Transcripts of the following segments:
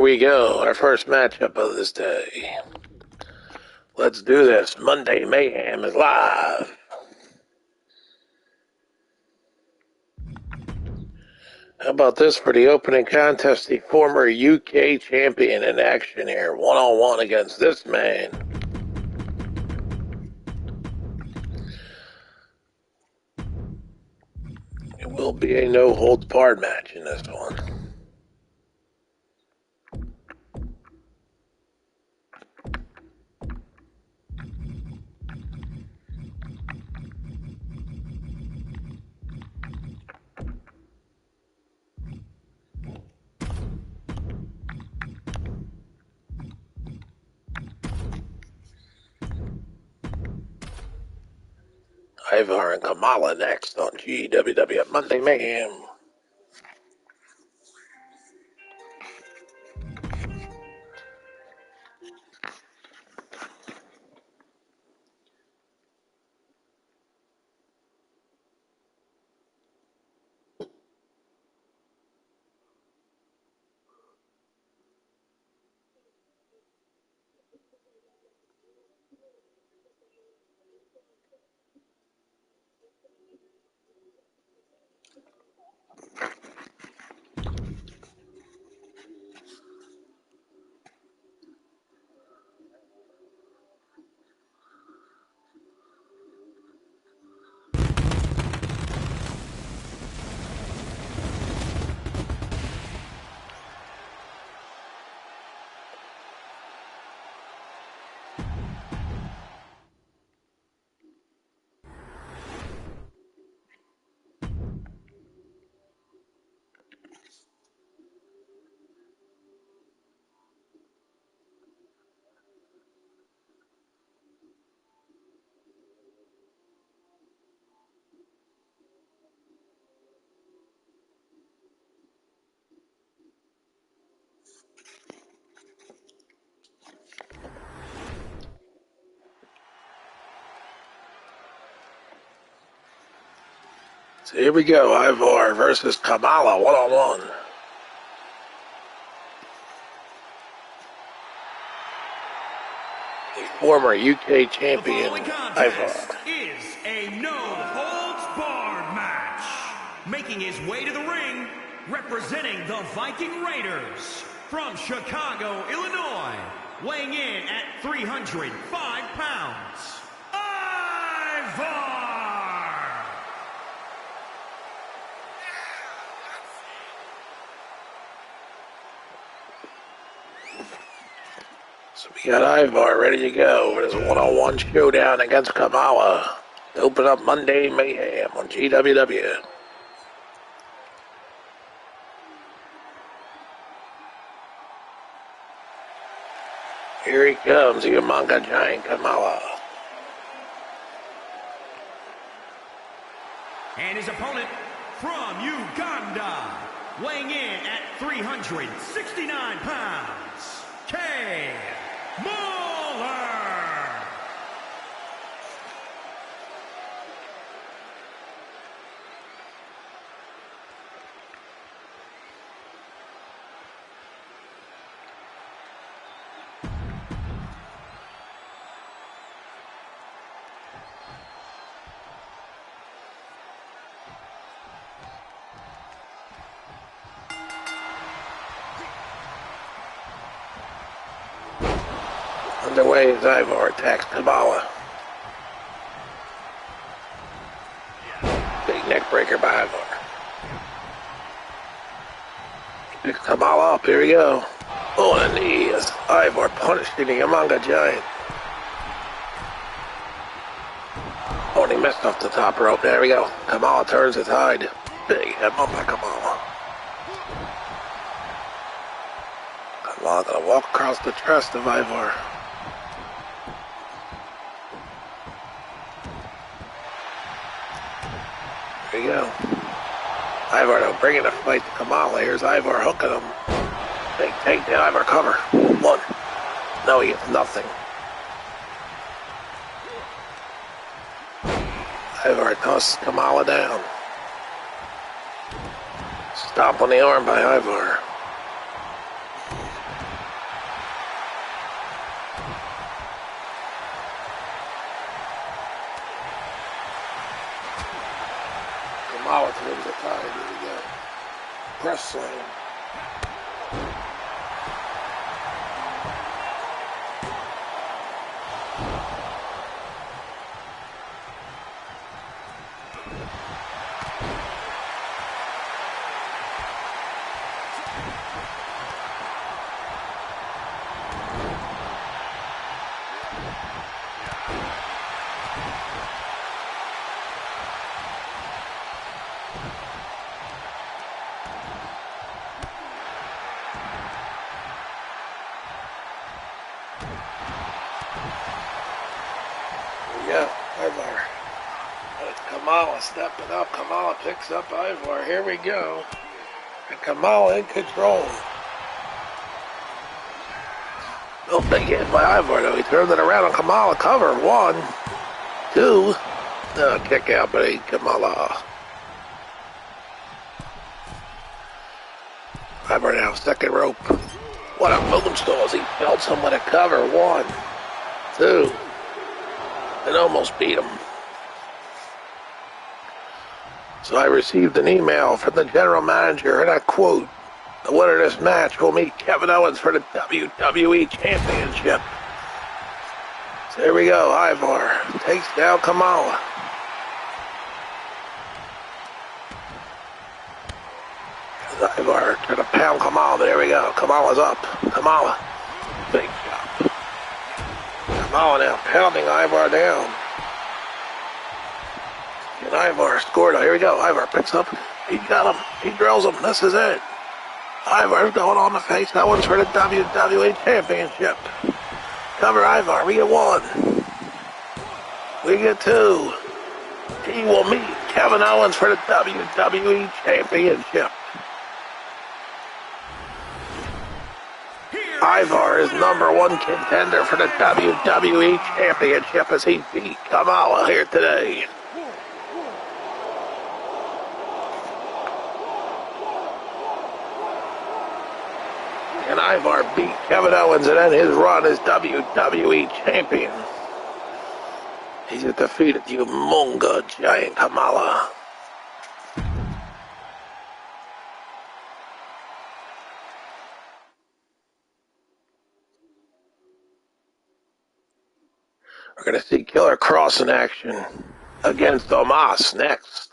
we go, our first matchup of this day. Let's do this. Monday Mayhem is live. How about this for the opening contest? The former UK champion in action here, one-on-one against this man. It will be a no-holds-barred match in this one. Ivar and Kamala next on GWW Monday Mayhem. So here we go, Ivar versus Kamala, one-on-one. The former UK champion, Ivar. Is a no-holds-barred match. Making his way to the ring, representing the Viking Raiders from Chicago, Illinois, weighing in at 305 pounds, Ivar! So we got Ivar ready to go for this one-on-one showdown against Kamala to open up Monday Mayhem on GWW. Here he comes, the manga giant Kamala. And his opponent from Uganda, weighing in at 369 pounds, K. Muller! Underway as Ivar attacks Kamala. Big neck breaker by Ivar. Picks Kamala up, here we go. Oh, and the knee as Ivar punishing the manga giant. Oh, and he missed off the top rope, there we go. Kamala turns his hide. Big head bump by Kamala. Kamala gonna walk across the chest of Ivar. There you go. Ivar now bringing the fight to Kamala. Here's Ivar hooking him. Big takedown, Ivar cover. One. No, he gets nothing. Ivar tosses Kamala down. Stomp on the arm by Ivar. Kamala turns the tide. Here we go. Press slam. Yeah, Ivar. It's Kamala stepping up. Kamala picks up Ivar. Here we go. And Kamala in control. No big hit by Ivar, though. He turned it around on Kamala. Cover. 1, 2. No, kick out by Kamala. Ivar now, second rope. What a moonsault as he belts him with a cover. 1, 2. And almost beat him. So I received an email from the general manager, and I quote, "The winner of this match will meet Kevin Owens for the WWE Championship." So here we go. Ivar takes down Kamala. Ivar trying to pound Kamala. There we go. Kamala's up. Kamala. Big chop. Kamala now pounding Ivar down. And Ivar scored. Here we go. Ivar picks up. He got him. He drills him. This is it. Ivar's going on the face. That one's for the WWE Championship. Cover Ivar. We get 1. We get 2. He will meet Kevin Owens for the WWE Championship. Ivar is #1 contender for the WWE Championship as he beat Kamala here today. And Ivar beat Kevin Owens and then his run as WWE Champion. He's defeated the Munga Giant Kamala. We're going to see Killer Cross in action against Omos next.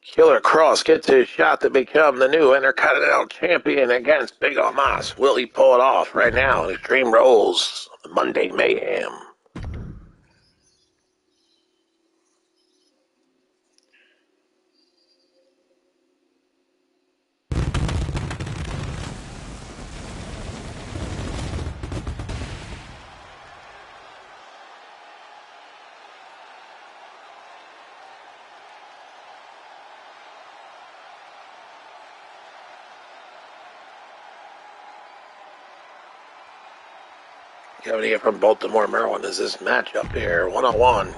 Killer Cross gets his shot to become the new Intercontinental Champion against Big Omos. Will he pull it off right now? Extreme Rules, Monday Mayhem. Coming here from Baltimore, Maryland, is this matchup here, 1-on-1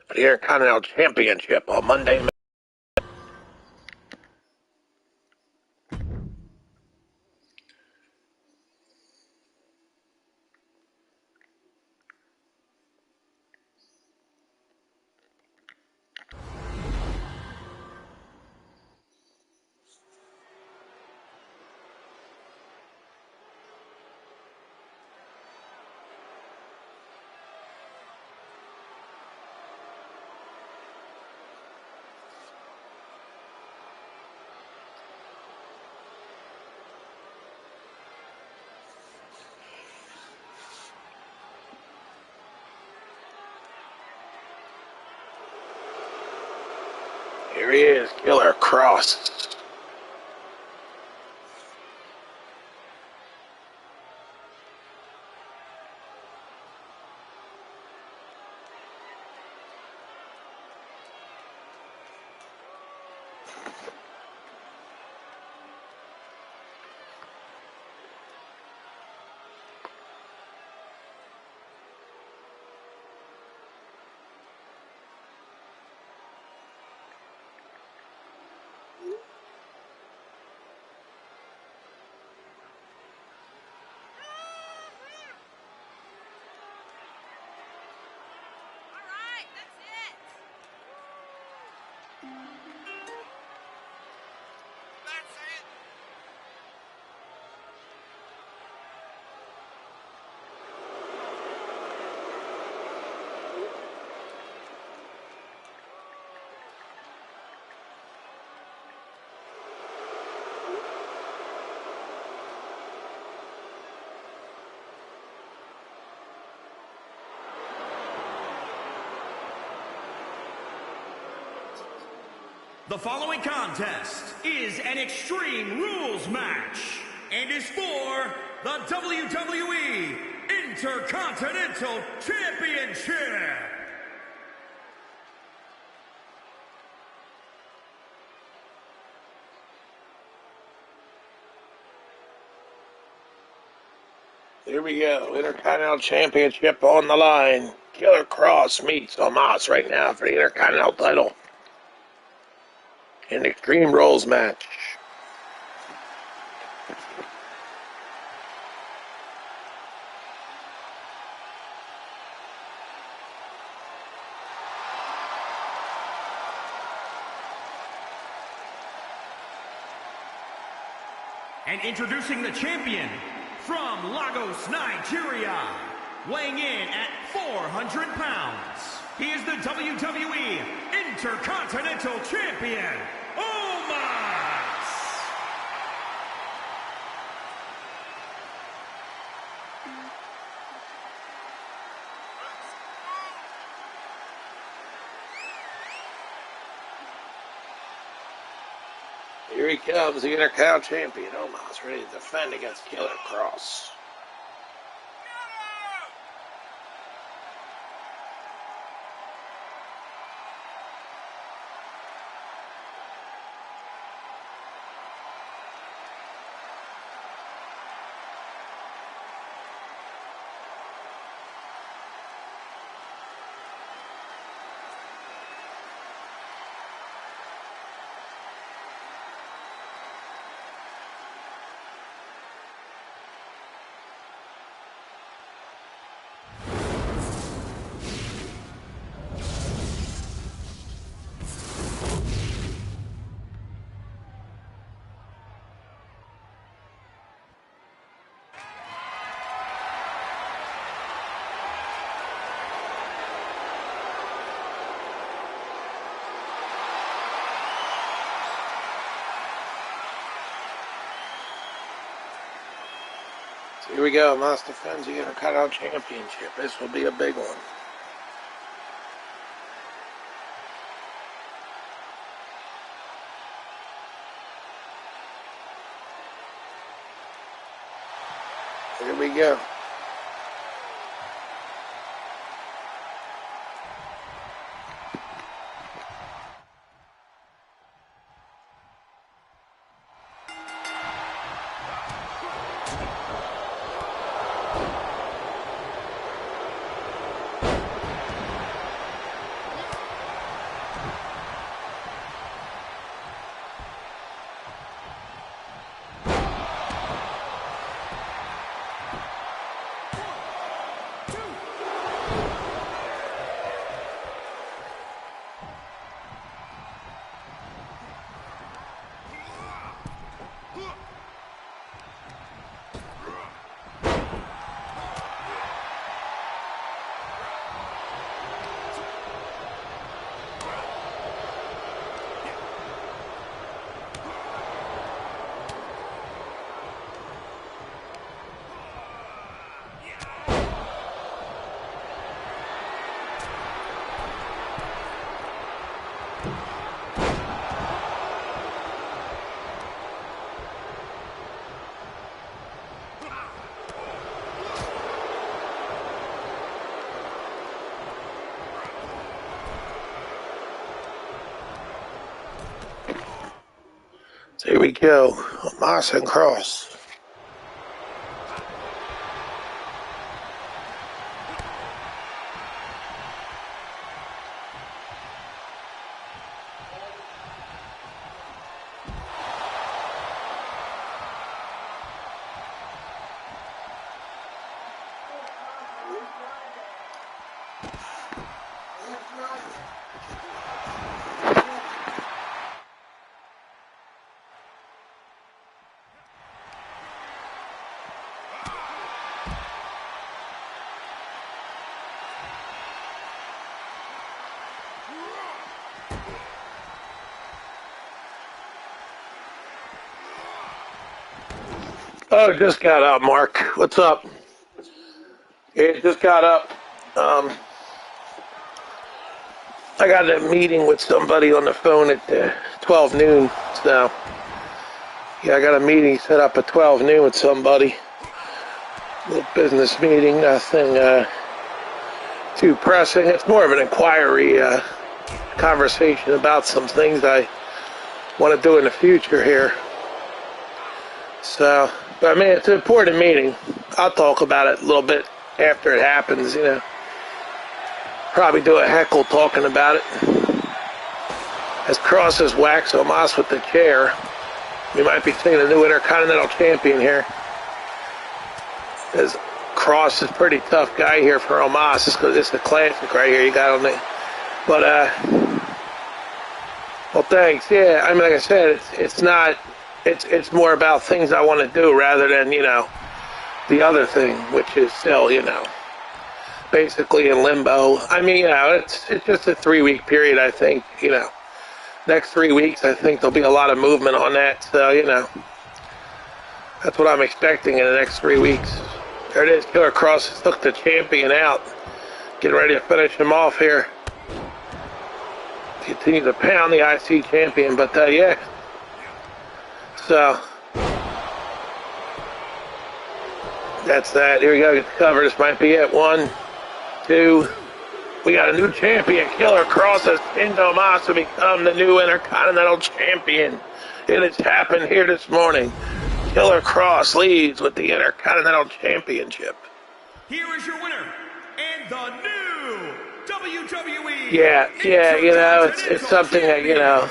for the Intercontinental Championship on Monday. Here he is, Killer Cross. The following contest is an Extreme Rules match and is for the WWE Intercontinental Championship. Here we go, Intercontinental Championship on the line. Killer Cross meets Omos right now for the Intercontinental title. An Extreme Rules match. And introducing the champion from Lagos, Nigeria, weighing in at 400 pounds. He is the WWE Intercontinental Champion, Omos! Here he comes, the Intercontinental Champion, Omos, ready to defend against Killer Cross. Here we go, Omos defends the Intercontinental Championship. This will be a big one. Here we go. So here we go. Moss and Cross. Oh, just got up, Mark. What's up? Yeah, just got up. I got a meeting with somebody on the phone at 12 noon. So, yeah, I got a meeting set up at 12 noon with somebody. Little business meeting, nothing too pressing. It's more of an inquiry conversation about some things I want to do in the future here. So, but I mean, it's an important meeting. I'll talk about it a little bit after it happens, you know. Probably do a heckle talking about it. As Cross has waxed Omos with the chair, we might be seeing a new Intercontinental Champion here. As Cross is a pretty tough guy here for Omos. It's the classic right here you got on the. But, well, thanks. Yeah, I mean, like I said, it's not. It's more about things I want to do rather than, you know, the other thing, which is still, you know, basically in limbo. I mean, you know, it's just a 3-week period, I think, you know. Next 3 weeks, I think there'll be a lot of movement on that. So, you know, that's what I'm expecting in the next 3 weeks. There it is. Killer Cross took the champion out. Getting ready to finish him off here. Continue to pound the IC champion, but, yeah. So, that's that. Here we go. Get the cover. This might be it. 1, 2. We got a new champion. Killer Cross has pinned Omos to become the new Intercontinental Champion. It has happened here this morning. Killer Cross leads with the Intercontinental Championship. Here is your winner, and the new WWE. Yeah, you know, it's something that, you know.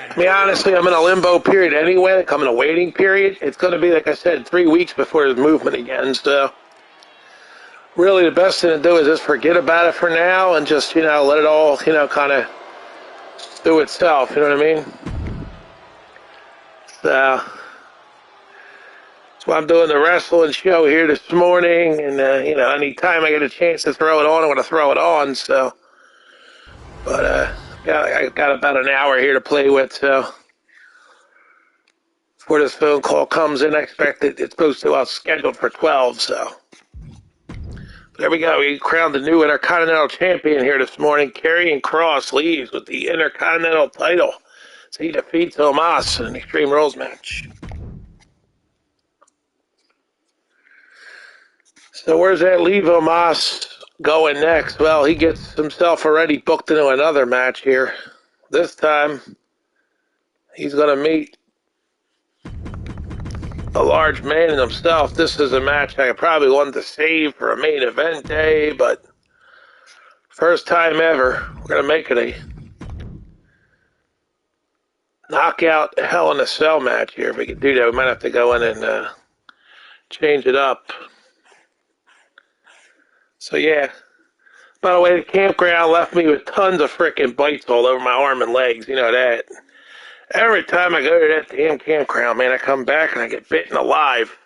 I mean, honestly, I'm in a limbo period anyway. Like, I'm in a waiting period. It's going to be, like I said, 3 weeks before there's movement again. So, really, the best thing to do is just forget about it for now and just, you know, let it all, you know, kind of do itself. You know what I mean? So, that's why I'm doing the wrestling show here this morning. And, you know, anytime I get a chance to throw it on, I want to throw it on. So, but, I got about an hour here to play with, so before this phone call comes in, I expect it's supposed to scheduled for 12, so. There we go. We crowned the new Intercontinental Champion here this morning. Karrion Kross leaves with the Intercontinental title. So he defeats Omos in an Extreme Rules match. So where's that leave Omos going next? Well, he gets himself already booked into another match here. This time, he's going to meet a large man in himself. This is a match I probably wanted to save for a main event day, but first time ever, we're going to make it a knockout Hell in a Cell match here. If we could do that, we might have to go in and change it up. So, yeah. By the way, the campground left me with tons of freaking bites all over my arm and legs. You know that. Every time I go to that damn campground, man, I come back and I get bitten alive.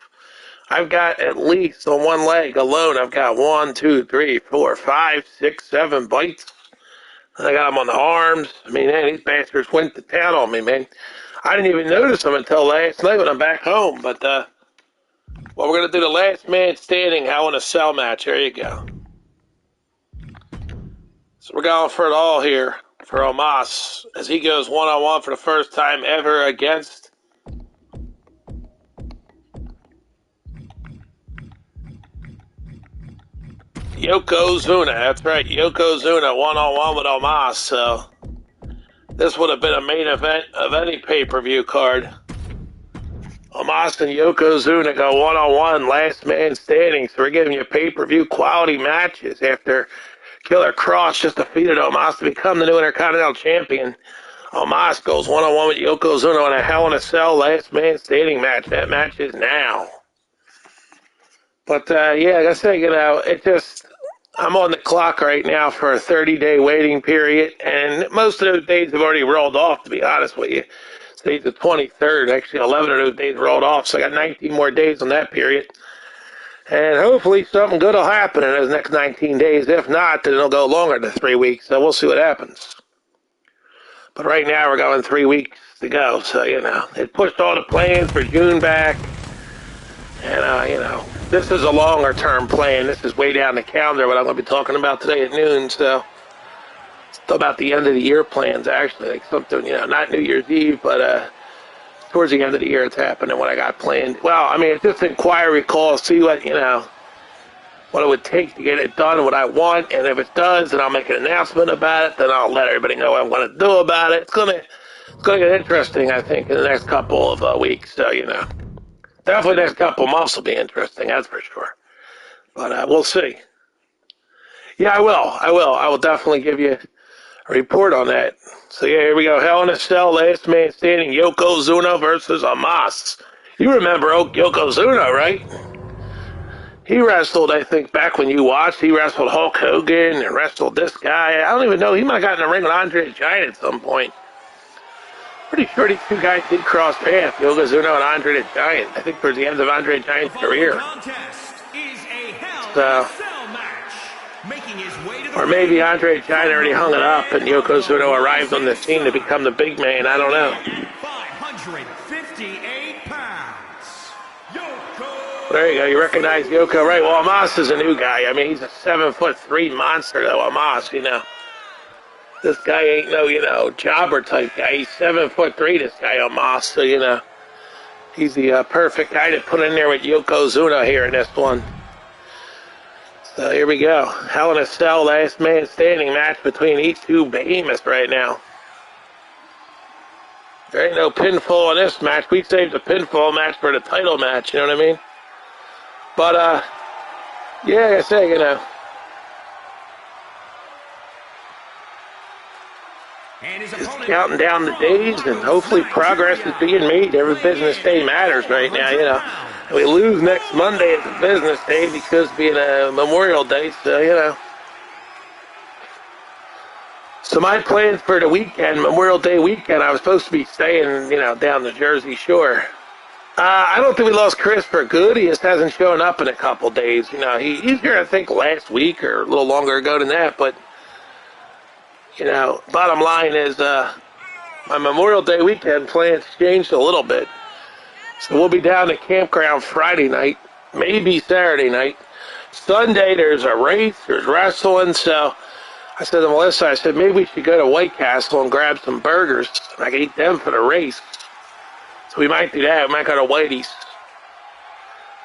I've got at least on one leg alone, I've got 1, 2, 3, 4, 5, 6, 7 bites. And I got them on the arms. I mean, man, these bastards went to town on me, man. I didn't even notice them until last night when I'm back home. But, well, we're going to do the last man standing Hell in a Cell match. There you go. So we're going for it all here for Omos as he goes one-on-one for the first time ever against Yokozuna. That's right, Yokozuna one-on-one with Omos. So this would have been a main event of any pay-per-view card. Omos and Yokozuna go one-on-one, last man standing. So we're giving you pay-per-view quality matches after Killer Cross just defeated Omos to become the new Intercontinental Champion. Omos goes one-on-one with Yokozuna on a Hell in a Cell last man standing match. That match is now. But, yeah, like I said, I'm on the clock right now for a 30-day waiting period, and most of those days have already rolled off, to be honest with you. Today's the 23rd. Actually, 11 of those days rolled off, so I got 19 more days on that period. And hopefully something good will happen in those next 19 days. If not, then it'll go longer than 3 weeks, so we'll see what happens. But right now we're going 3 weeks to go, so, it pushed all the plans for June back. And, this is a longer-term plan. This is way down the calendar, what I'm going to be talking about today at noon, so it's about the end of the year plans, actually. Like something, not New Year's Eve, but towards the end of the year it's happening, what I got planned. Well, I mean, it's just inquiry call, see what, what it would take to get it done, what I want, and if it does, then I'll make an announcement about it, then I'll let everybody know what I'm going to do about it. It's going to get interesting, I think, in the next couple of weeks, so, Definitely the next couple of months will be interesting, that's for sure. But we'll see. Yeah, I will. I will definitely give you a report on that. So, yeah, here we go. Hell in a Cell, last man standing, Yokozuna versus Omos. You remember Yokozuna, right? He wrestled, I think, back when you watched. He wrestled Hulk Hogan and wrestled this guy. I don't even know. He might have gotten in the ring with Andre the Giant at some point. Pretty sure these two guys did cross paths, Yokozuna and Andre the Giant. I think towards the end of Andre the Giant's career. So, or maybe Andre the Giant already hung it up and Yokozuna arrived on the scene to become the big man. I don't know. 558 pounds. There you go. You recognize Yoko, right? Well, Omos is a new guy. I mean, he's a 7'3" monster, though, Omos, This guy ain't no, jobber type guy. He's 7'3", this guy Omos, so, he's the perfect guy to put in there with Yokozuna here in this one. So here we go. Hell in a Cell, last man standing match between these two behemoths right now. There ain't no pinfall in this match. We saved the pinfall match for the title match, you know what I mean? But, yeah, like I say, just counting down the days, and hopefully progress is being made. Every business day matters right now, And we lose next Monday as a business day because being a Memorial Day, so, So my plans for the weekend, Memorial Day weekend, I was supposed to be staying, down the Jersey Shore. I don't think we lost Chris for good. He just hasn't shown up in a couple days. He's here, I think, last week or a little longer ago than that, but bottom line is my Memorial Day weekend plans changed a little bit. So we'll be down at Campground Friday night, maybe Saturday night. Sunday there's a race, there's wrestling, so I said to Melissa, maybe we should go to White Castle and grab some burgers, and I can eat them for the race. So we might do that. We might go to Whitey's.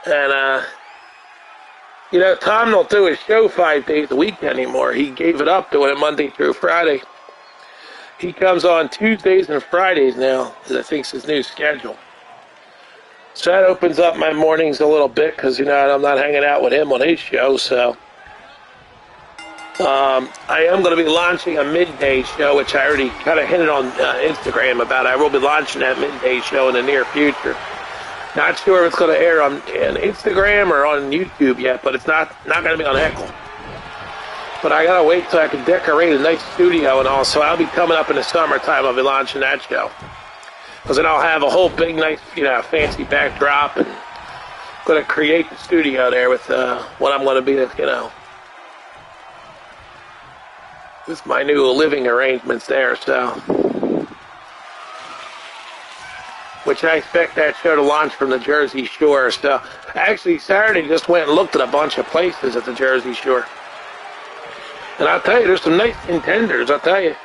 And, Tom don't do his show 5 days a week anymore. He gave it up doing it Monday through Friday. He comes on Tuesdays and Fridays now, because I think it's his new schedule. So that opens up my mornings a little bit, because, I'm not hanging out with him on his show, so. I am going to be launching a midday show, which I already kind of hinted on Instagram about. I will be launching that midday show in the near future. Not sure if it's going to air on Instagram or on YouTube yet, but it's not going to be on Heckle. But I got to wait till I can decorate a nice studio and all, so I'll be coming up in the summertime. I'll be launching that show. Because then I'll have a whole big, nice, fancy backdrop, and I'm going to create the studio there with what I'm going to be, with my new living arrangements there, so. Which I expect that show to launch from the Jersey Shore. So, actually, Saturday just went and looked at a bunch of places at the Jersey Shore. And I'll tell you, there's some nice contenders, I'll tell you.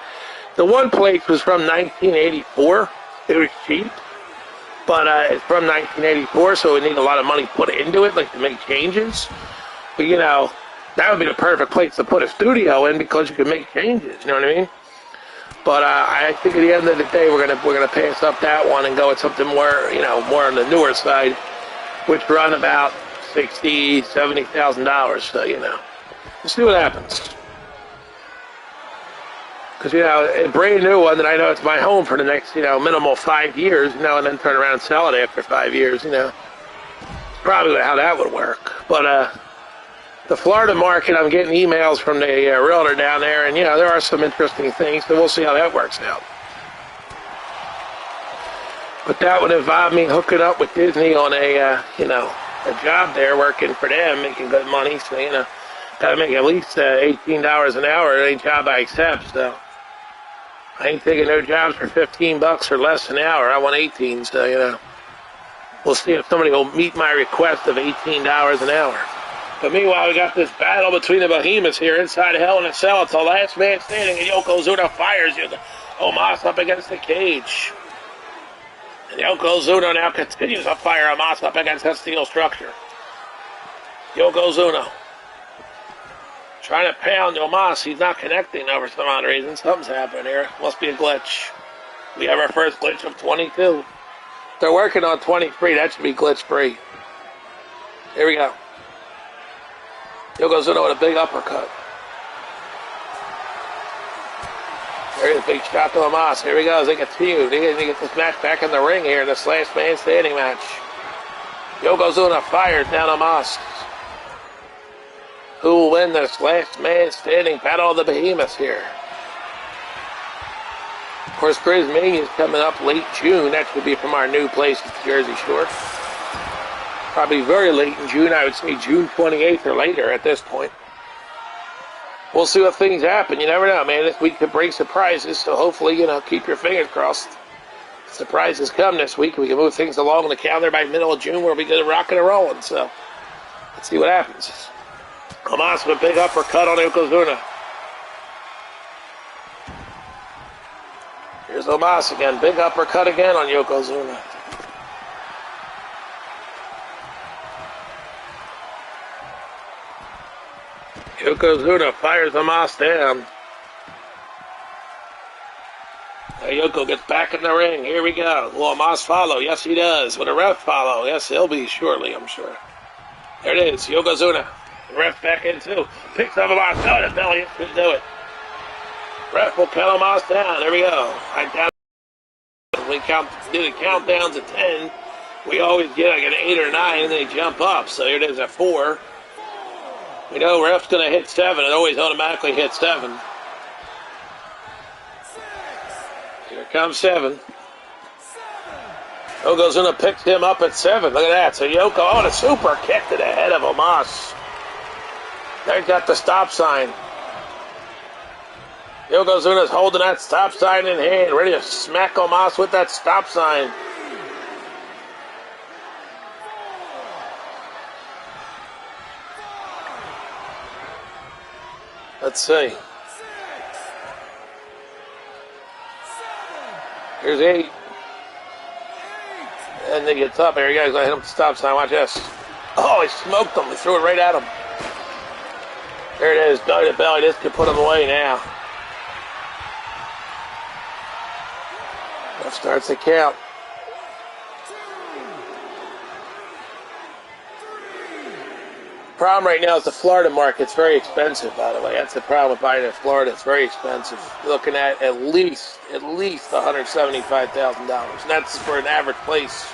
The one place was from 1984. It was cheap. But it's from 1984, so it needs a lot of money put into it, like to make changes. But, that would be the perfect place to put a studio in because you can make changes, you know what I mean? But I think at the end of the day, we're gonna pass up that one and go with something more, more on the newer side, which run about $60,000-$70,000. So we'll see what happens. Because a brand new one that I know it's my home for the next minimal 5 years, and then turn around and sell it after 5 years. Probably how that would work. But the Florida market, I'm getting emails from the realtor down there, and there are some interesting things, so we'll see how that works out. But that would involve me hooking up with Disney on a job there, working for them, making good money. So gotta make at least $18 an hour at any job I accept. So I ain't taking no jobs for $15 or less an hour. I want 18. So we'll see if somebody will meet my request of $18 an hour. But meanwhile, we got this battle between the behemoths here inside Hell in a Cell. It's the last man standing, and Yokozuna fires Omos up against the cage. And Yokozuna now continues to fire Omos up against that steel structure. Yokozuna trying to pound Omos. He's not connecting for some odd reason. Something's happening here. Must be a glitch. We have our first glitch of 22. They're working on 23. That should be glitch free. Here we go. Yokozuna with a big uppercut. There's a big shot to Omos. Here he goes. They continue. They get this match back in the ring here in this last man standing match. Yokozuna fires down Omos. Who will win this last man standing battle of the behemoths here? Of course, Grizz Mania is coming up late June. That should be from our new place at the Jersey Shore. Probably very late in June. I would say June 28th or later at this point. We'll see what things happen. You never know, man. This week could bring surprises, so hopefully, keep your fingers crossed. Surprises come this week. We can move things along the calendar by middle of June where we get rocking and rolling. So let's see what happens. Omos with a big uppercut on Yokozuna. Here's Omos again. Big uppercut again on Yokozuna. Yokozuna fires Omos down. Now Yoko gets back in the ring. Here we go. Will Omos follow? Yes, he does. Will the ref follow? Yes, he'll be shortly, I'm sure. There it is. Yokozuna. The ref back in too. Picks up Omos. Oh, the belly. Couldn't do it. Ref will count Omos down. There we go. Right down. We did a countdown to 10. We always get like an 8 or 9, and they jump up. So here it is at 4. We know ref's going to hit 7. It always automatically hits 7. Here comes 7. Yokozuna picks him up at 7. Look at that. So Yoko, the super kick to the head of Omos. They got the stop sign. Yokozuna's holding that stop sign in hand, ready to smack Omos with that stop sign. Let's see. Here's 8. And he gets up. Here he goes. I hit him with the stop sign. Watch this. Oh, he smoked him. He threw it right at him. There it is. Belly to belly. This could put him away now. That starts the count. Problem right now is the Florida market's very expensive, by the way. That's the problem with buying in Florida. It's very expensive. You're looking at least $175,000. And that's for an average place.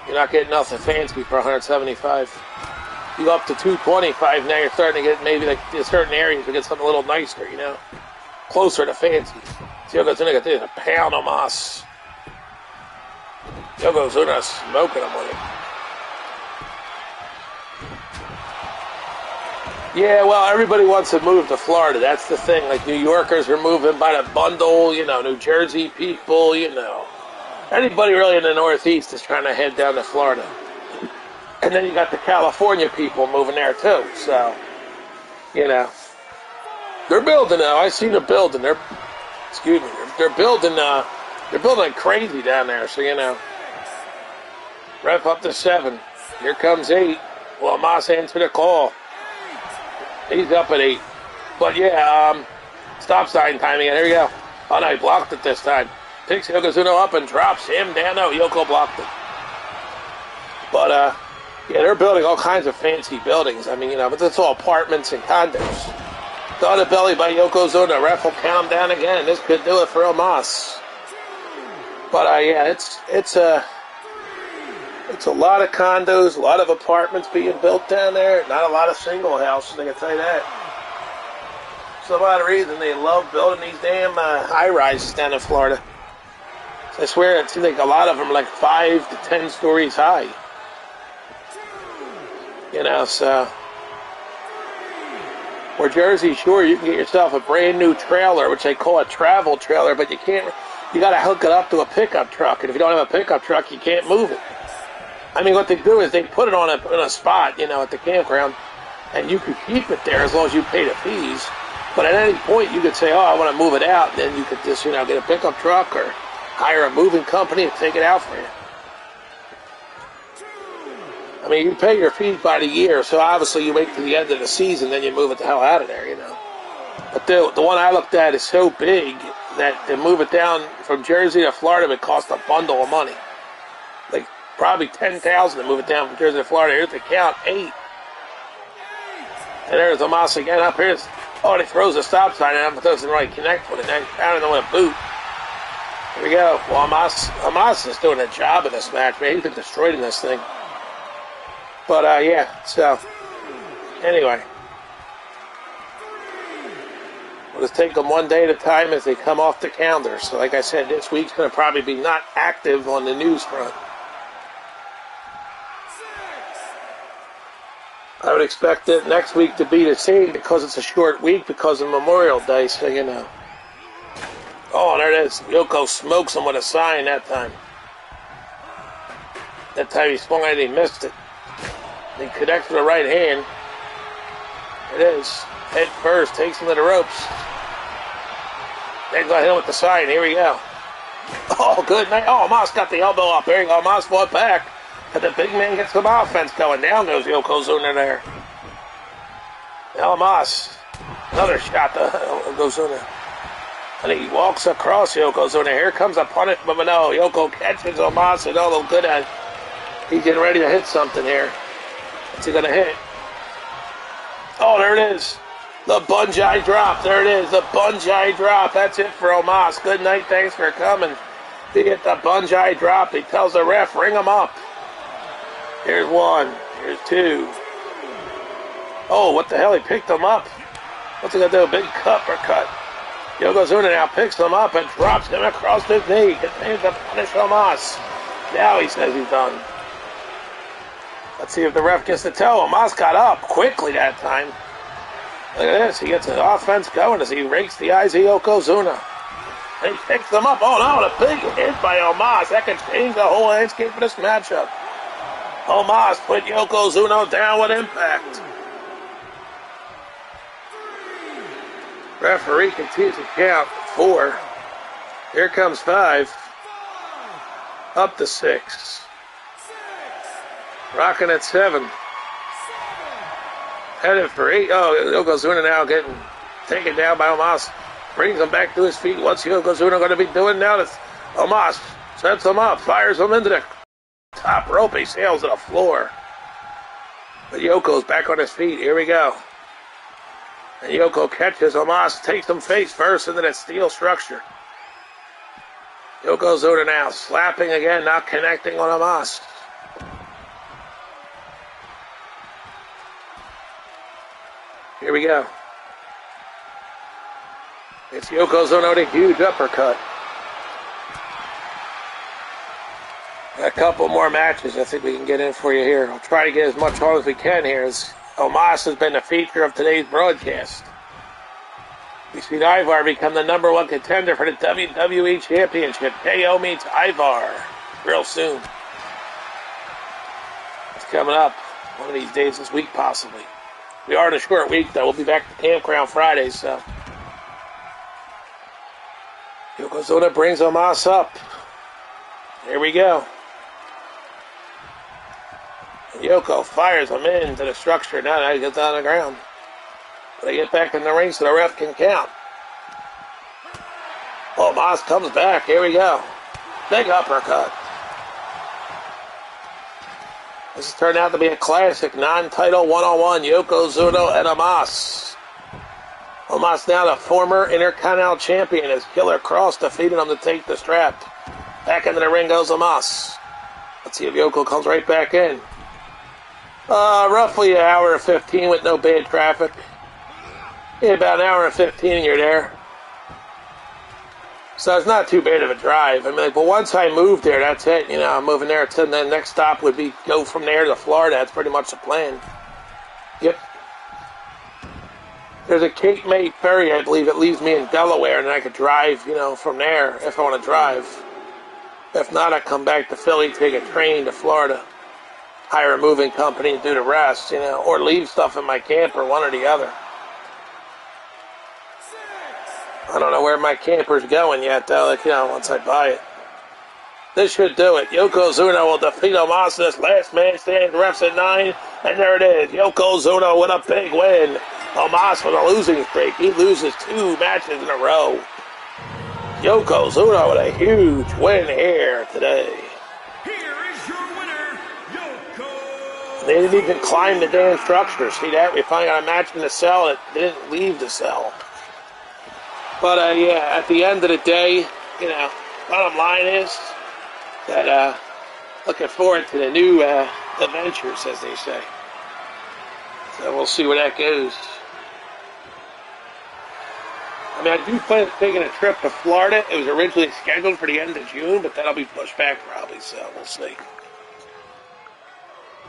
You're not getting nothing fancy for $175,000. You go up to $225,000, now you're starting to get maybe like in certain areas to get something a little nicer, closer to fancy. So Yokozuna got this, a pound Omos. Yokozuna smoking him with it. Yeah, well, everybody wants to move to Florida. That's the thing. Like, New Yorkers are moving by the bundle, New Jersey people, Anybody really in the Northeast is trying to head down to Florida. And then you got the California people moving there, too. So, they're building now. I seen them building. They're building like crazy down there. So, ref up to 7. Here comes 8. Well, Omos answered the call. He's up at 8. But yeah, stop sign time again. Here we go. Oh no, he blocked it this time. Picks Yokozuna up and drops him down. No, Yoko blocked it. But yeah, they're building all kinds of fancy buildings. I mean, you know, but it's all apartments and condos. Got a belly by Yokozuna. Ref will count him down again. This could do it for Omos. But yeah, it's a lot of condos, a lot of apartments being built down there. Not a lot of single houses, I can tell you that. For some odd reason, they love building these damn high-rises down in Florida. I swear, it seems like a lot of them are like 5 to 10 stories high. You know, so... Where Jersey, sure, you can get yourself a brand new trailer, which they call a travel trailer, but you can't... You got to hook it up to a pickup truck, and if you don't have a pickup truck, you can't move it. I mean, what they do is they put it on a spot, you know, at the campground, and you can keep it there as long as you pay the fees. But at any point, you could say, oh, I want to move it out. And then you could just, you know, get a pickup truck or hire a moving company to take it out for you. I mean, you pay your fees by the year, so obviously you wait till the end of the season, then you move it the hell out of there, you know. But the one I looked at is so big that to move it down from Jersey to Florida would cost a bundle of money. Like, probably $10,000 to move it down from Jersey to Florida. Here's the count, 8. And there's Omos again up here. Oh, and he throws a stop sign and it doesn't really connect with it. I don't know what a boot. Here we go. Well, Omos is doing a job in this match, man. He's been destroyed in this thing. But, yeah, so, anyway. We'll just take them one day at a time as they come off the calendar. So, like I said, this week's going to probably be not active on the news front. I would expect it next week to be the same because it's a short week because of Memorial Day, so you know. Oh, there it is. Yoko smokes him with a sign that time. That time he swung it and he missed it. He connects with the right hand. It is. Head first, takes him to the ropes. Then go hit him with the sign. Here we go. Oh, good night. Oh, Omos got the elbow up. There you go. Omos fought back. But the big man gets some offense going. Down goes Yokozuna there. Now Omos. Another shot to Yokozuna. And he walks across Yokozuna. Here comes a punish, but no. Yoko catches Omos and all good at. He's getting ready to hit something here. What's he going to hit? Oh, there it is. The bungee drop. There it is. The bungee drop. That's it for Omos. Good night. Thanks for coming. He hit the bungee drop. He tells the ref, ring him up. Here's 1. Here's 2. Oh, what the hell? He picked him up. What's he going to do? A big uppercut. Yokozuna now picks him up and drops him across his knee. Continues to punish Omos. Now he says he's done. Let's see if the ref gets the toe. Omos got up quickly that time. Look at this. He gets an offense going as he rakes the eyes of Yokozuna. And he picks them up. Oh, no, a big hit by Omos. That could change the whole landscape of this matchup. Omos put Yokozuna down with impact. Referee continues to count. 4. Here comes 5. Up to 6. Rocking at 7. Headed for 8. Oh, Yokozuna now getting taken down by Omos. Brings him back to his feet. What's Yokozuna going to be doing now? Omos sets him up, fires him into the top rope. He sails to the floor. But Yoko's back on his feet. Here we go. And Yoko catches Omos, takes him face first into that steel structure. Yokozuna now slapping again, not connecting on Omos. Here we go. It's Yokozuna with a huge uppercut. A couple more matches I think we can get in for you here. I'll try to get as much on as we can here, as Omos has been the feature of today's broadcast. We've seen Ivar become the #1 contender for the WWE Championship. KO meets Ivar real soon. It's coming up one of these days this week, possibly. We are in a short week, though. We'll be back to Campground Friday, so. Yokozuna brings Omos up. Here we go. Yoko fires him into the structure. Now he gets on the ground. They get back in the ring so the ref can count. Oh, Moss comes back. Here we go. Big uppercut. This has turned out to be a classic non-title one-on-one. Yokozuna and Omos. Omos now the former Intercontinental Champion as Killer Kross defeated him to take the strap. Back into the ring goes Omos. Let's see if Yoko comes right back in. Roughly an hour and 15 with no bad traffic. Yeah, about an hour and 15 and you're there. So it's not too bad of a drive. I mean, but once I moved there, that's it. You know, I'm moving there. And the next stop would be go from there to Florida. That's pretty much the plan. Yep. There's a Cape May ferry, I believe, it leaves me in Delaware, and I could drive, you know, from there if I want to drive. If not, I come back to Philly, take a train to Florida, hire a moving company to do the rest, you know, or leave stuff in my camper, one or the other. I don't know where my camper's going yet, though, like, you know, once I buy it. This should do it. Yokozuna will defeat Omos in this last man standing. The refs at 9, and there it is. Yokozuna with a big win. Omos with a losing streak. He loses 2 matches in a row. Yokozuna with a huge win here today. Here is your winner, Yoko. They didn't even climb the damn structure. See that? We finally got a match in the cell that didn't leave the cell. But, yeah, at the end of the day, you know, bottom line is that looking forward to the new adventures, as they say. So we'll see where that goes. I mean, I do plan on taking a trip to Florida. It was originally scheduled for the end of June, but that'll be pushed back probably, so we'll see.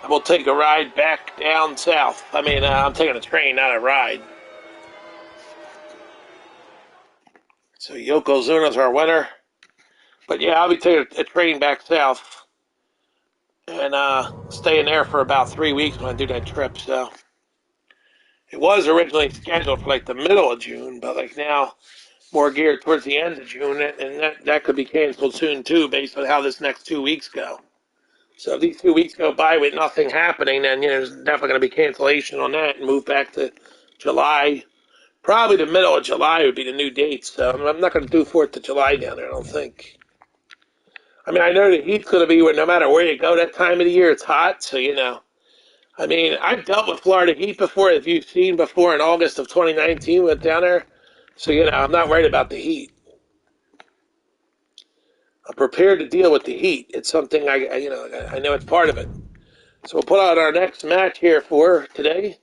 And we'll take a ride back down south. I mean, I'm taking a train, not a ride. So Yokozuna's our winner. But yeah, I'll be taking a train back south and staying there for about 3 weeks when I do that trip. So it was originally scheduled for like the middle of June, but like now more geared towards the end of June, and that could be canceled soon too, based on how this next 2 weeks go. So if these 2 weeks go by with nothing happening, then you know, there's definitely going to be cancellation on that and move back to July. Probably the middle of July would be the new date, so I'm not going to do 4th of July down there, I don't think. I mean, I know the heat's going to be where no matter where you go that time of the year, it's hot, so, you know. I mean, I've dealt with Florida heat before, if you've seen before in August of 2019, went down there. So, you know, I'm not worried about the heat. I'm prepared to deal with the heat. It's something I know it's part of it. So we'll put out our next match here for today.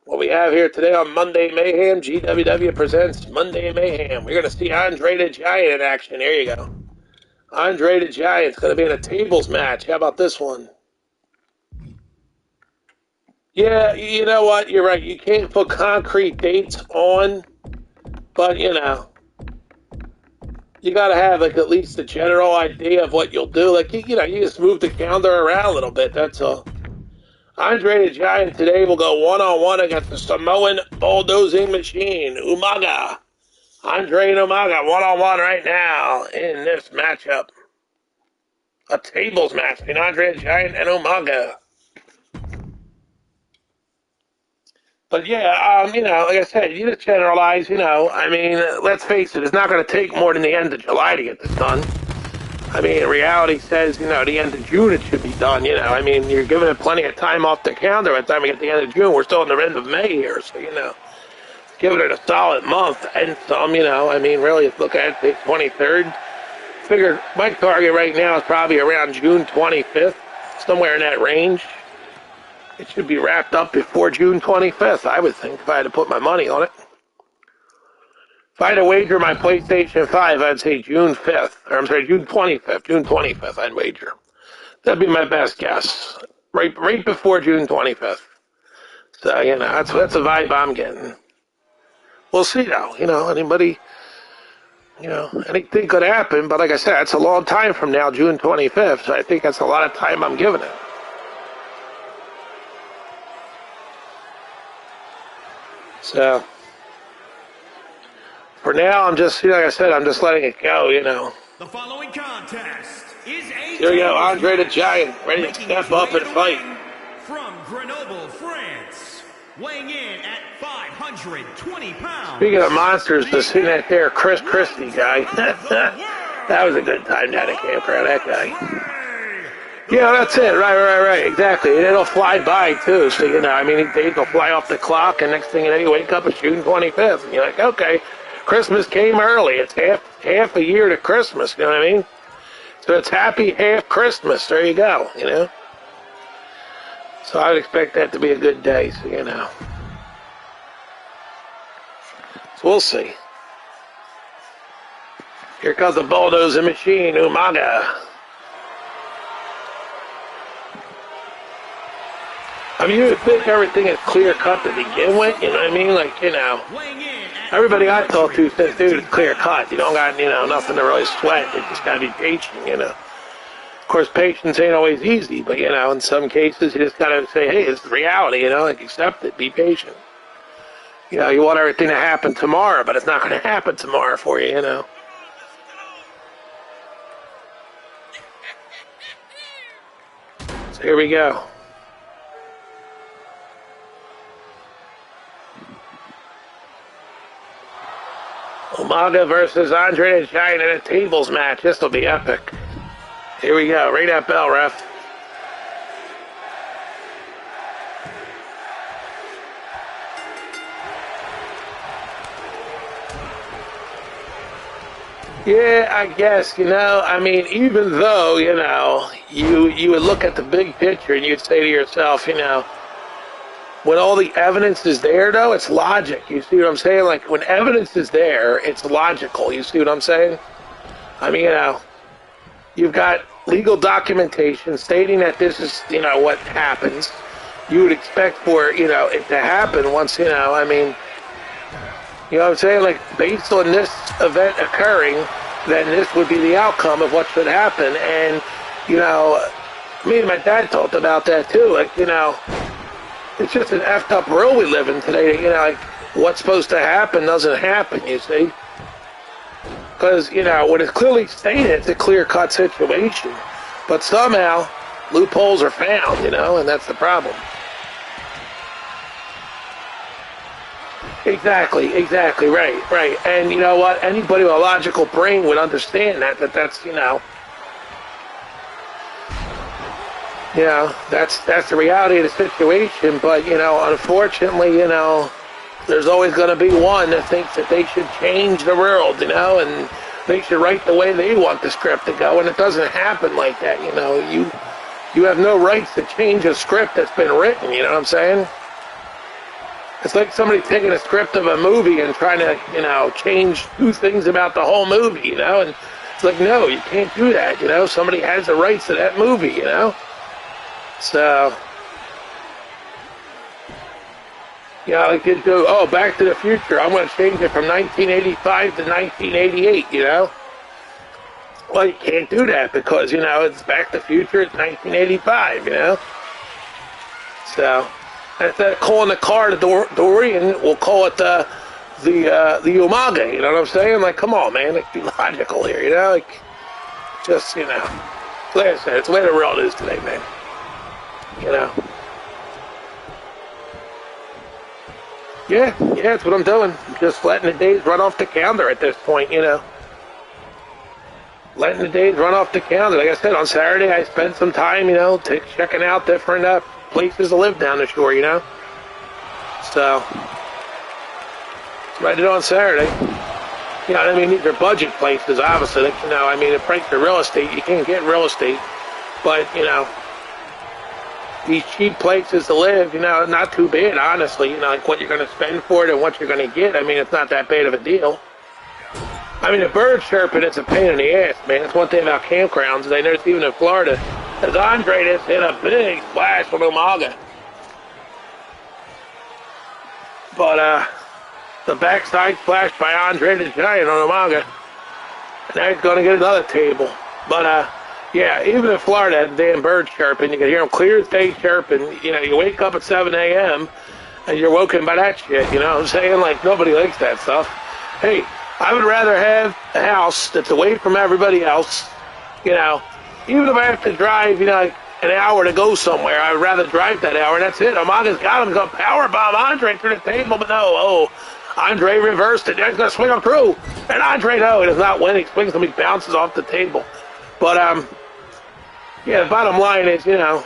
What we have here today on Monday Mayhem, GWW presents Monday Mayhem. We're going to see Andre the Giant in action. There you go. Andre the Giant's going to be in a tables match. How about this one? Yeah, you know what? You're right. You can't put concrete dates on, but, you know, you got to have, like, at least a general idea of what you'll do. Like, you know, you just move the calendar around a little bit. That's all. Andre the Giant today will go one-on-one against the Samoan bulldozing machine, Umaga. Andre and Umaga one-on-one right now in this matchup. A tables match between Andre the Giant and Umaga. But yeah, you know, like I said, you just generalize, you know, I mean, let's face it, it's not going to take more than the end of July to get this done. I mean, reality says, you know, the end of June it should be done, you know. I mean, you're giving it plenty of time off the calendar by the time we get to the end of June. We're still in the end of May here, so, you know, giving it a solid month and some, you know. I mean, really, look at the 23rd. Figure my target right now is probably around June 25th, somewhere in that range. It should be wrapped up before June 25th, I would think, if I had to put my money on it. If I had to wager my PlayStation 5, I'd say June 5th. Or I'm sorry, June 25th. June 25th, I'd wager. That'd be my best guess. Right before June 25th. So, you know, that's the vibe I'm getting. We'll see, though. You know, anybody, you know, anything could happen. But like I said, it's a long time from now, June 25th. So I think that's a lot of time I'm giving it. So, for now, I'm just, you know, like I said, I'm just letting it go, you know. The following contest is a Here we go, Andre the Giant, ready to step up and fight. From Grenoble, France, weighing in at 520 pounds. Speaking of monsters, the seen that there Chris Christie guy. That was a good time down at campground, that guy. Yeah, that's it. Right. Exactly. And it'll fly by, too. So, you know, I mean, days will fly off the clock, and next thing you know, you wake up, it's June 25th. And you're like, okay, Christmas came early. It's half a year to Christmas, you know what I mean? So it's happy half Christmas. There you go, you know? So I would expect that to be a good day, so, you know. So we'll see. Here comes the bulldozing machine, Umaga. I mean, you would think everything is clear cut to begin with, you know what I mean? Like, you know, everybody I talk to says, dude, it's clear cut. You don't got, you know, nothing to really sweat. You just got to be patient, you know. Of course, patience ain't always easy, but, you know, in some cases, you just got to say, hey, it's reality, you know, like, accept it, be patient. You know, you want everything to happen tomorrow, but it's not going to happen tomorrow for you, you know. So here we go. Umaga versus Andre the Giant in a tables match. This will be epic. Here we go. Ring that bell, ref. Yeah, I guess, you know, I mean, even though, you know, you would look at the big picture and you'd say to yourself, you know, when all the evidence is there, though, it's logic. You see what I'm saying? Like, when evidence is there, it's logical. You see what I'm saying? I mean, you know, you've got legal documentation stating that this is, you know, what happens. You would expect for, you know, it to happen once, you know, I mean, you know what I'm saying? Like, based on this event occurring, then this would be the outcome of what should happen. And, you know, me and my dad talked about that, too. Like, you know, it's just an effed up world we live in today. You know, like, what's supposed to happen doesn't happen, you see. Because, you know, when it's clearly stated, it's a clear-cut situation. But somehow, loopholes are found, you know, and that's the problem. Exactly, right. And you know what? Anybody with a logical brain would understand that's, you know, that's the reality of the situation. But, you know, unfortunately, you know, there's always going to be one that thinks that they should change the world, you know, and they should write the way they want the script to go. And it doesn't happen like that, you know. You have no rights to change a script that's been written, you know what I'm saying? It's like somebody taking a script of a movie and trying to, you know, change 2 things about the whole movie, you know? And it's like, no, you can't do that, you know? Somebody has the rights to that movie, you know? So, you know, like you do, oh, Back to the Future, I'm going to change it from 1985 to 1988, you know? Well, you can't do that because, you know, it's Back to the Future, it's 1985, you know? So, instead of calling the car the DeLorean, we'll call it the Umaga, you know what I'm saying? Like, come on, man, like, be logical here, you know? Like, just, you know, like I said, it's the way the world is today, man. You know? Yeah, that's what I'm doing. I'm just letting the days run off the calendar at this point, you know? Letting the days run off the calendar. Like I said, on Saturday, I spent some time, you know, checking out different places to live down the shore, you know? So, what I did on Saturday. You know, I mean, these are budget places, obviously. Like, you know, I mean, the price for real estate, you can't get real estate. But, you know, these cheap places to live, you know, not too bad, honestly. You know, like what you're going to spend for it and what you're going to get. I mean, it's not that bad of a deal. I mean, the bird chirping, it's a pain in the ass, man. That's one thing about campgrounds. I noticed even in Florida, as Andre just hit a big splash from Umaga. But, the backside splash by Andre the Giant on Umaga. Now he's going to get another table. But, yeah, even in Florida, that damn bird chirping, you can hear them clear as day chirping. You know, you wake up at 7 a.m. and you're woken by that shit, you know what I'm saying? Like, nobody likes that stuff. Hey, I would rather have a house that's away from everybody else, you know, even if I have to drive, you know, like an hour to go somewhere. I'd rather drive that hour, and that's it. Umaga's got him. He's going to powerbomb Andre through the table, but no. Oh, Andre reversed it. He's going to swing him through. And Andre, no, he does not win. He swings him. He bounces off the table. But, yeah, the bottom line is, you know,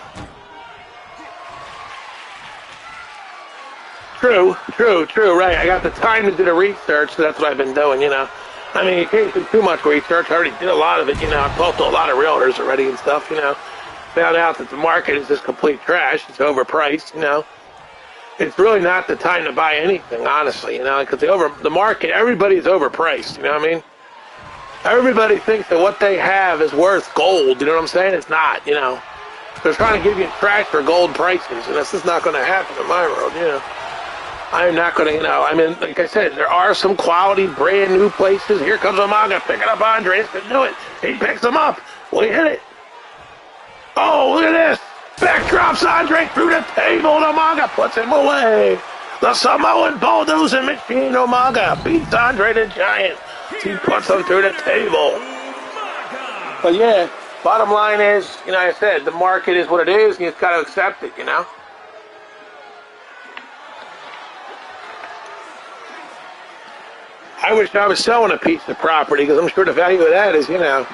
True, right. I got the time to do the research, so that's what I've been doing, you know. I mean, you can't do too much research. I already did a lot of it, you know. I've talked to a lot of realtors already and stuff, you know. Found out that the market is just complete trash. It's overpriced, you know. It's really not the time to buy anything, honestly, you know, because the market, everybody's overpriced, you know what I mean? Everybody thinks that what they have is worth gold, you know what I'm saying? It's not, you know. They're trying to give you trash for gold prices, and that's just not going to happen in my world, you know. I'm not going to, you know, I mean, like I said, there are some quality, brand new places. Here comes Umaga picking up Andre. He's going to do it. He picks him up. Will he hit it? Oh, look at this. Back drops Andre through the table, and Umaga puts him away. The Samoan bulldozing machine Umaga beats Andre the Giant. He puts him through the table. But yeah, bottom line is, you know, like I said, the market is what it is, and you've got to accept it, you know. I wish I was selling a piece of property, because I'm sure the value of that is, you know,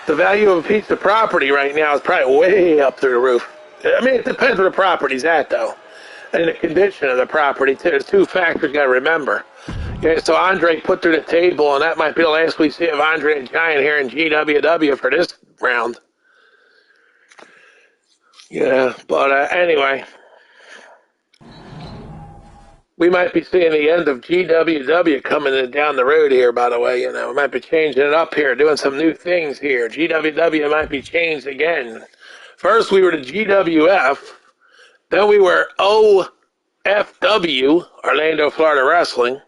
the value of a piece of property right now is probably way up through the roof. I mean, it depends where the property's at, though, and the condition of the property, too. There's two factors you got to remember. Yeah, so Andre put through the table, and that might be the last we see of Andre the Giant here in GWW for this round. Yeah, but anyway. We might be seeing the end of GWW coming down the road here, by the way. You know, we might be changing it up here, doing some new things here. GWW might be changed again. First, we were to GWF. Then we were OFW, Orlando, Florida Wrestling.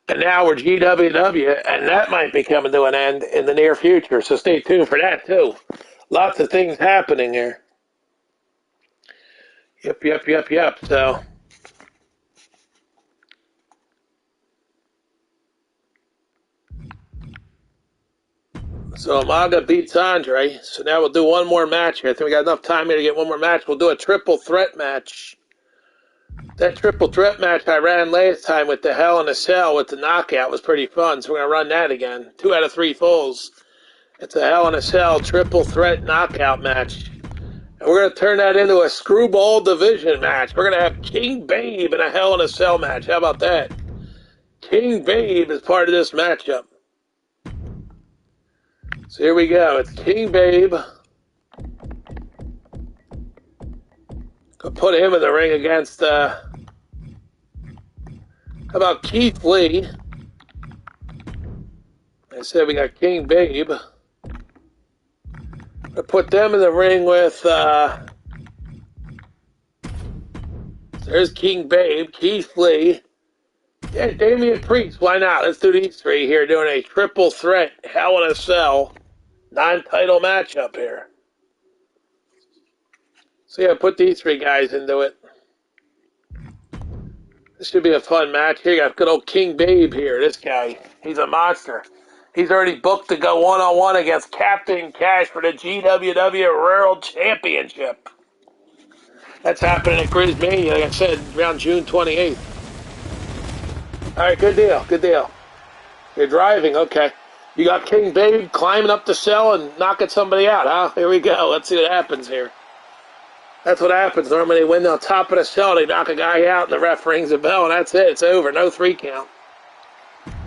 And now we're GWW, and that might be coming to an end in the near future. So stay tuned for that, too. Lots of things happening here. Yep. So Umaga beats Andre. So now we'll do one more match here. I think we got enough time here to get one more match. We'll do a triple threat match. That triple threat match I ran last time with the Hell in a Cell with the knockout was pretty fun. So we're going to run that again. 2 out of 3 falls. It's a Hell in a Cell triple threat knockout match. And we're going to turn that into a screwball division match. We're going to have King Babe in a Hell in a Cell match. How about that? King Babe is part of this matchup. So here we go. It's King Babe. I'll put him in the ring against, how about Keith Lee? I said we got King Babe. I'll put them in the ring with, there's King Babe, Keith Lee. Yeah, Damian Priest, why not? Let's do these three here doing a triple threat Hell in a Cell non-title matchup here. So yeah, put these 3 guys into it. This should be a fun match. Here you got good old King Babe here. This guy, he's a monster. He's already booked to go one-on-one against Captain Cash for the GWW World Championship. That's happening at Grizz Mania, like I said, around June 28th. All right, good deal. You're driving, okay. You got King Babe climbing up the cell and knocking somebody out, huh? Here we go. Let's see what happens here. That's what happens. Normally they win on top of the cell, they knock a guy out, and the ref rings a bell, and that's it. It's over. No 3 count.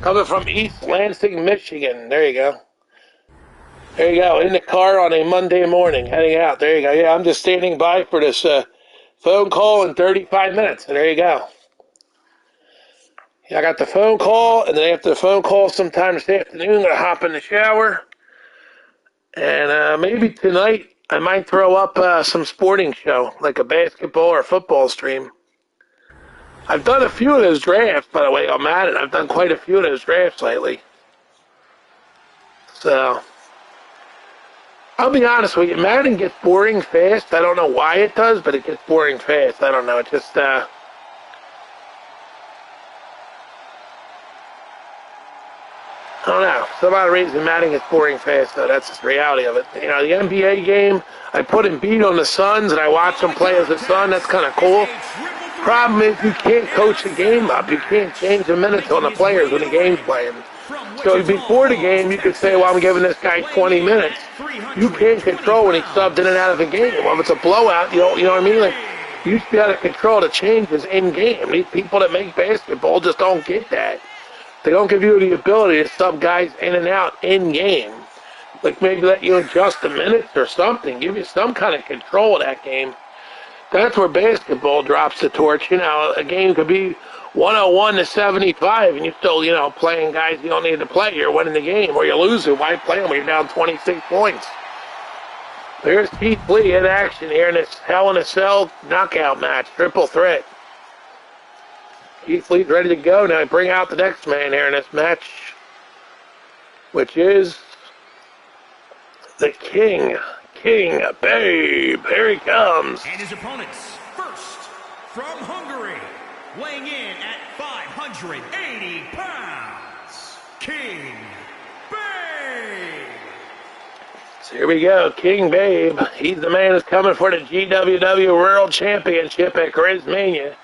Coming from East Lansing, Michigan. There you go. There you go. In the car on a Monday morning, heading out. There you go. Yeah, I'm just standing by for this phone call in 35 minutes. And there you go. Yeah, I got the phone call, and then after the phone call sometime this afternoon, I'm going to hop in the shower. And maybe tonight I might throw up some sporting show, like a basketball or football stream. I've done a few of those drafts, by the way, on Madden. I've done quite a few of those drafts lately. So, I'll be honest with you, Madden gets boring fast. I don't know why it does, but it gets boring fast. I don't know. It just, I don't know. For some odd reason, Madden gets boring fast, though. That's just the reality of it. You know, the NBA game, I put Embiid on the Suns, and I watch him play as a Sun. That's kind of cool. Problem is, you can't coach the game up. You can't change the minutes on the players when the game's playing. So before the game, you could say, well, I'm giving this guy 20 minutes. You can't control when he's subbed in and out of a game. Well, if it's a blowout, you know what I mean? Like, you should be able to control the changes in game. These people that make basketball just don't get that. They don't give you the ability to sub guys in and out in game. Like maybe let you adjust the minutes or something. Give you some kind of control of that game. That's where basketball drops the torch. You know, a game could be 101 to 75, and you're still, you know, playing guys you don't need to play. You're winning the game, or you lose it. Why play them when you're down 26 points? There's Keith Lee in action here in this Hell in a Cell knockout match, triple threat. Keith Lee's ready to go now. Bring out the next man here in this match, which is the King Babe. Here he comes. And his opponents, first from Hungary, weighing in at 580 pounds, King Babe. So here we go, King Babe. He's the man who's coming for the GWW World Championship at Grismania.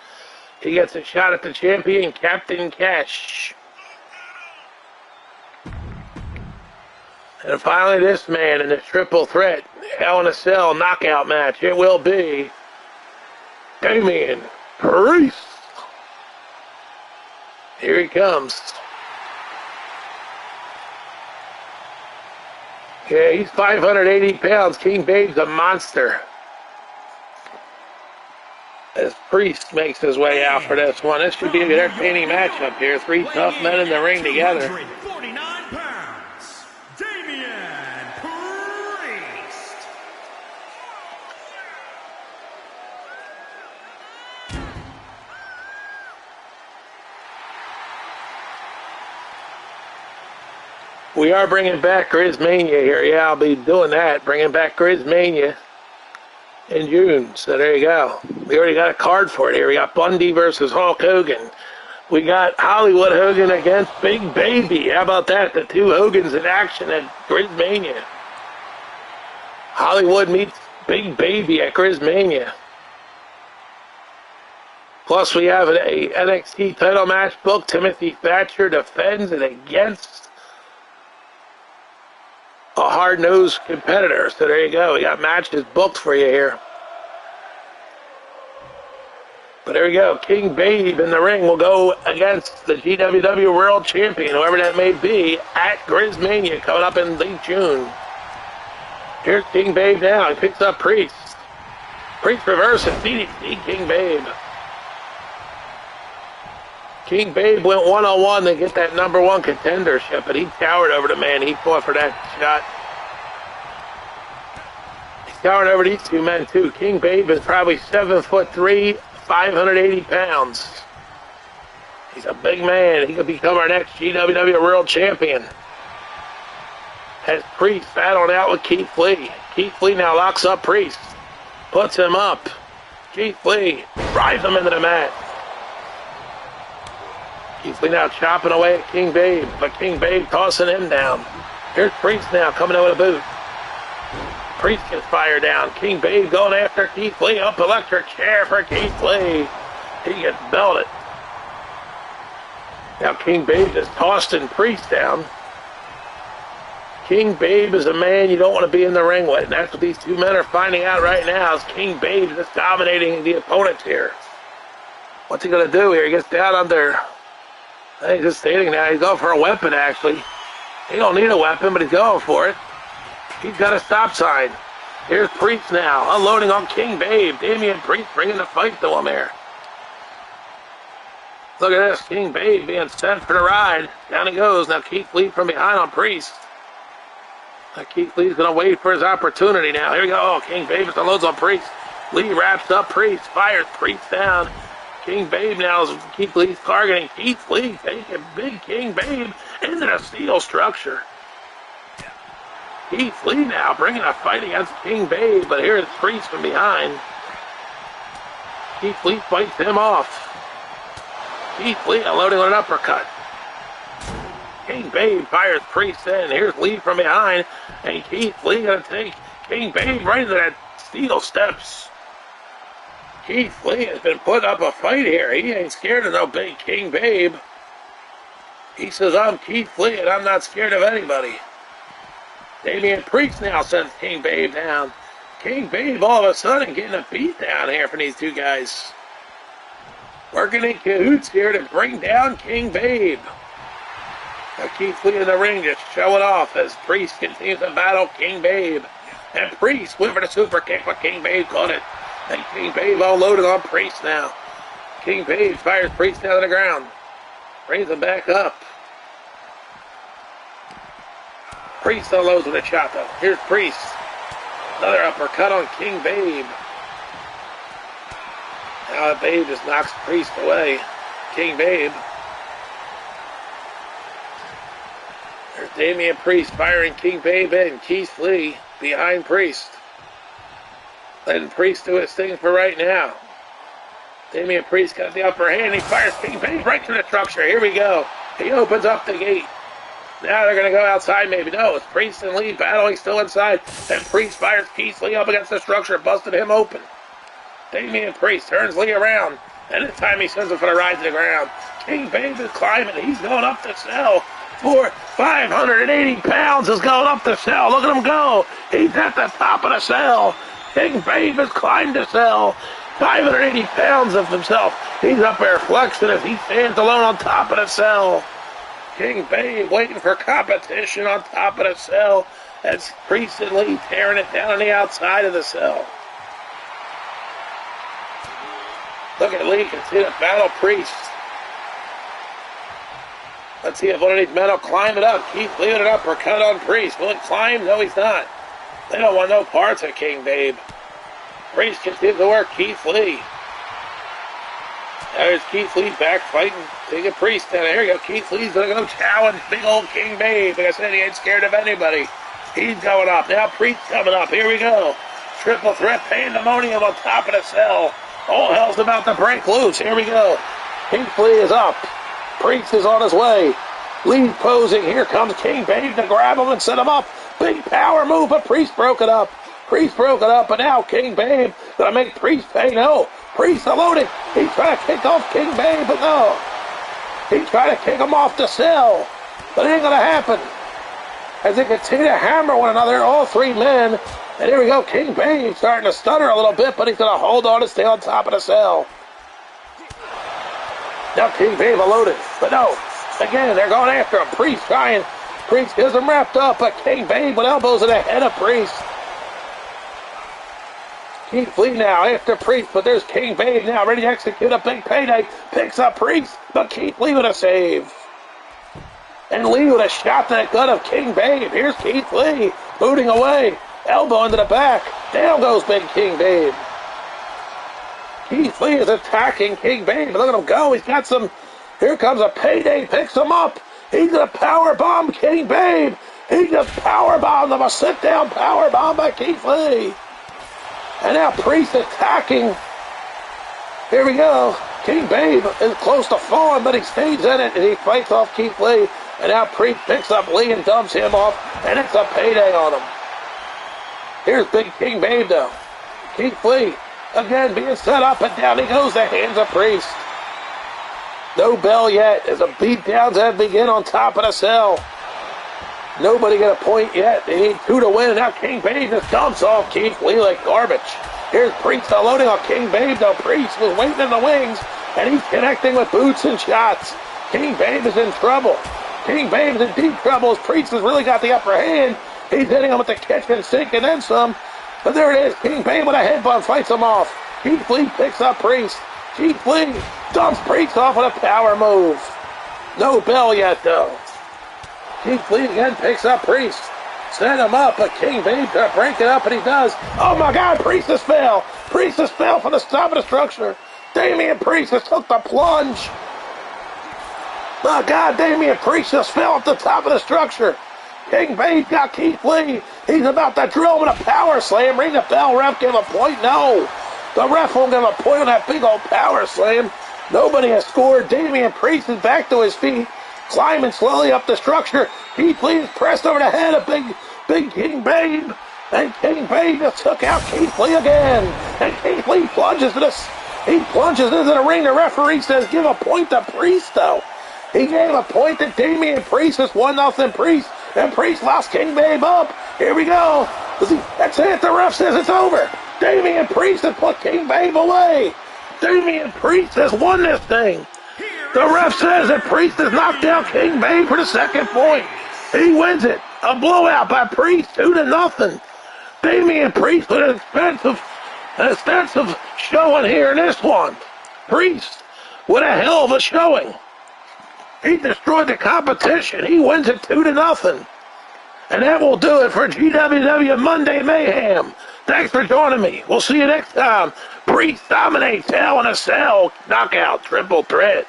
He gets a shot at the champion, Captain Cash. And finally, this man in the triple threat, Hell in a Cell knockout match. It will be Damian Priest. Here he comes. Yeah, he's 580 pounds. King Babe's a monster. As Priest makes his way out for this one. This should be an entertaining matchup here. Three tough men in the ring together. 49 pounds, Damian Priest. We are bringing back Grismania here. Yeah, I'll be doing that. Bringing back Grismania in June. So there you go. We already got a card for it here. We got Bundy versus Hulk Hogan. We got Hollywood Hogan against Big Baby. How about that? The two Hogans in action at Grismania. Hollywood meets Big Baby at Grismania. Plus we have a NXT title match book. Timothy Thatcher defends it against a hard-nosed competitor. So there you go. We got matches booked for you here. But there we go. King Babe in the ring will go against the GWW World Champion, whoever that may be, at Grismania coming up in late June. Here's King Babe now. He picks up Priest. Priest reverses DDT King Babe. King Babe went one-on-one to get that '1 contendership, but he towered over the man. He fought for that shot. He towered over these two men, too. King Babe is probably 7'3", 580 pounds. He's a big man. He could become our next GWW World Champion. Has Priest battling out with Keith Lee. Keith Lee now locks up Priest. Puts him up. Keith Lee drives him into the mat. Keith Lee now chopping away at King Babe, but King Babe tossing him down. Here's Priest now coming out with a boot. Priest gets fired down. King Babe going after Keith Lee. Up electric chair for Keith Lee. He gets belted. Now King Babe is tossing Priest down. King Babe is a man you don't want to be in the ring with. And that's what these two men are finding out right now, is King Babe just dominating the opponents here. What's he going to do here? He gets down under... He's just standing there. He's going for a weapon, actually. He don't need a weapon, but he's going for it. He's got a stop sign. Here's Priest now, unloading on King Babe. Damian Priest bringing the fight to him here. Look at this. King Babe being sent for the ride. Down he goes. Now Keith Lee from behind on Priest. Now Keith Lee's going to wait for his opportunity now. Here we go. Oh, King Babe unloads on Priest. Lee wraps up Priest. Fires Priest down. King Babe now is Keith Lee's targeting. Keith Lee taking big King Babe into the steel structure. Keith Lee now bringing a fight against King Babe, but here's Priest from behind. Keith Lee fights him off. Keith Lee unloading on an uppercut. King Babe fires Priest in. Here's Lee from behind. And Keith Lee gonna take King Babe right into that steel steps. Keith Lee has been putting up a fight here. He ain't scared of no big King Babe. He says, I'm Keith Lee and I'm not scared of anybody. Damian Priest now sends King Babe down. King Babe all of a sudden getting a beat down here from these two guys. Working in cahoots here to bring down King Babe. Now Keith Lee in the ring just showing off as Priest continues to battle King Babe. And Priest went for the super kick, but King Babe caught it. And King Babe all loaded on Priest now. King Babe fires Priest down to the ground. Brings him back up. Priest unloads with a chop though. Here's Priest. Another uppercut on King Babe. Now Babe just knocks Priest away. King Babe. There's Damian Priest firing King Babe in. Keith Lee behind Priest. Letting Priest do his thing for right now. Damian Priest got the upper hand. He fires King Babe right through the structure. Here we go. He opens up the gate. Now they're going to go outside maybe. No, it's Priest and Lee battling still inside. And Priest fires Keith Lee up against the structure, busted him open. Damian Priest turns Lee around. And this time he sends him for the ride to the ground. King Babe is climbing. He's going up the cell. For 580 pounds is going up the cell. Look at him go. He's at the top of the cell. King Babe has climbed the cell. 580 pounds of himself. He's up there flexing as he stands alone on top of the cell. King Babe waiting for competition on top of the cell as Priest and Lee tearing it down on the outside of the cell. Look at Lee continue to battle Priest. Let's see if one of these men will climb it up. Keith Lee with an uppercut on Priest. Will it climb? No, he's not. They don't want no parts of King Babe. Priest continues to work Keith Lee. There's Keith Lee back fighting. Take a Priest down. Here you go. Keith Lee's going to go challenge big old King Babe. Like I said, he ain't scared of anybody. He's going up. Now Priest coming up. Here we go. Triple threat pandemonium on top of the cell. All hell's about to break loose. Here we go. Keith Lee is up. Priest is on his way. Lee posing. Here comes King Babe to grab him and set him up. Big power move, but Priest broke it up. Priest broke it up, and now King Babe gonna make Priest pay. No. Priest loaded. He's trying to kick off King Babe, but no. He's trying to kick him off the cell. But it ain't gonna happen. As they continue to hammer one another, all three men. And here we go. King Babe starting to stutter a little bit, but he's gonna hold on and stay on top of the cell. Now King Babe loaded, but no. Again, they're going after him. Priest trying. Priest gets him wrapped up, but King Babe with elbows in the head of Priest. Keith Lee now after Priest, but there's King Babe now ready to execute a big payday. Picks up Priest, but Keith Lee with a save. And Lee with a shot to the gut of King Babe. Here's Keith Lee booting away. Elbow into the back. Down goes big King Babe. Keith Lee is attacking King Babe. Look at him go. He's got some. Here comes a payday. Picks him up. He's going to power bomb King Babe. He just power bombed him. A sit down power bomb by Keith Lee. And now Priest attacking. Here we go. King Babe is close to falling, but he stays in it, and he fights off Keith Lee. And now Priest picks up Lee and dumps him off, and it's a payday on him. Here's big King Babe, though. Keith Lee, again, being set up, and down he goes, the hands of Priest. No bell yet as the beatdowns have begun on top of the cell. Nobody got a point yet. They need two to win. Now King Babe just dumps off Keith Lee like garbage. Here's Priest loading on King Babe. Now Priest was waiting in the wings, and he's connecting with boots and shots. King Babe is in trouble. King Babe is in deep trouble as Priest has really got the upper hand. He's hitting him with the kitchen sink and then some. But there it is. King Babe with a headbutt fights him off. Keith Lee picks up Priest. Keith Lee dumps Priest off with a power move. No bell yet, though. Keith Lee again picks up Priest. Set him up, but King Babe to break it up, and he does. Oh my God, Priest has fell. Priest has fell from the top of the structure. Damian Priest has took the plunge. My God, Damian Priest just fell off the top of the structure. King Babe got Keith Lee. He's about to drill him with a power slam. Ring the bell, ref, give a point. No. The ref won't give a point on that big old power slam. Nobody has scored. Damian Priest is back to his feet. climbing slowly up the structure. Keith Lee is pressed over the head of Big King Babe. And King Babe just took out Keith Lee again. And Keith Lee plunges into the ring. The referee says give a point to Priest, though. He gave a point to Damian Priest. It's 1-0 Priest. And Priest lost King Babe up. Here we go. That's it. The ref says it's over. Damian Priest has put King Babe away. Damian Priest has won this thing. The ref says that Priest has knocked down King Babe for the second point. He wins it. A blowout by Priest, 2-0. Damian Priest with an expensive showing here in this one. Priest with a hell of a showing. He destroyed the competition. He wins it 2-0. And that will do it for GWW Monday Mayhem. Thanks for joining me. We'll see you next time. Priest dominates Hell in a Cell knockout triple threat.